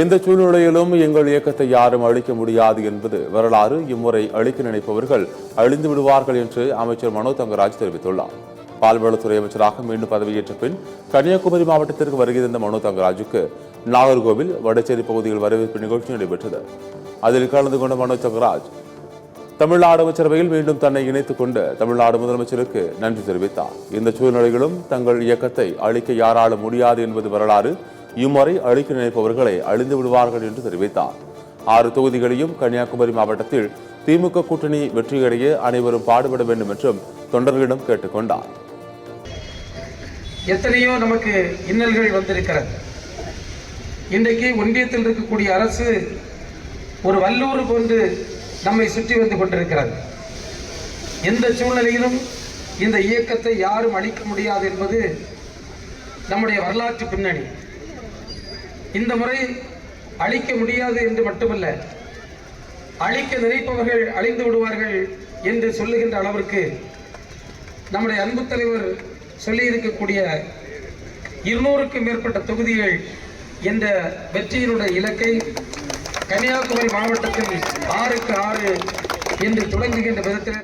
எந்த சூழ்நிலையிலும் எங்கள் இயக்கத்தை யாரும் அழிக்க முடியாது என்பது வரலாறு. இம்முறை அழிக்க நினைப்பவர்கள் அழிந்து விடுவார்கள் என்று அமைச்சர் மனோ தங்கராஜ் தெரிவித்துள்ளார். பால்வளத்துறை அமைச்சராக மீண்டும் பதவியேற்ற பின் கன்னியாகுமரி மாவட்டத்திற்கு வருகை தந்த மனோ தங்கராஜுக்கு நாகர்கோவில் வடச்சேரி பகுதியில் வரவேற்பு நிகழ்ச்சி நடைபெற்றது. அதில் கலந்து கொண்ட மனோ தங்கராஜ் தமிழ்நாடு அமைச்சரவையில் மீண்டும் தன்னை இணைத்துக் கொண்டு தமிழ்நாடு முதலமைச்சருக்கு நன்றி தெரிவித்தார். இந்த சூழ்நிலைகளும் தங்கள் இயக்கத்தை அழிக்க யாராலும் முடியாது என்பது வரலாறு. இம்முறை அழிக்க நினைப்பவர்களை அழிந்து விடுவார்கள் என்று தெரிவித்தார். 6 தொகுதிகளையும் கன்னியாகுமரி மாவட்டத்தில் திமுக கூட்டணி வெற்றியடைய அனைவரும் பாடுபட வேண்டும் என்றும் தொண்டர்களிடம் கேட்டுக் கொண்டார். எத்தனையோ நமக்கு இன்னல்கள் வந்திருக்கிறது. இன்றைக்கு ஒன்றியத்தில் இருக்கக்கூடிய அரசு ஒரு வல்லூர் போன்று நம்மை சுற்றி வந்து கொண்டிருக்கிறது. எந்த சூழ்நிலையிலும் இந்த இயக்கத்தை யாரும் அழிக்க முடியாது என்பது நம்முடைய வரலாற்று பின்னணி. இந்த முறை அழிக்க முடியாது என்று மட்டுமல்ல, அழிக்க நினைப்பவர்கள் அழிந்து விடுவார்கள் என்று சொல்லுகின்ற அளவிற்கு நம்முடைய அன்பு தலைவர் சொல்லியிருக்கக்கூடிய 200க்கும் மேற்பட்ட தொகுதிகள் என்ற வெற்றியினுடைய இலக்கை கன்னியாகுமரி மாவட்டத்தில் 6க்கு 6 என்று தொடங்குகின்ற விதத்தில்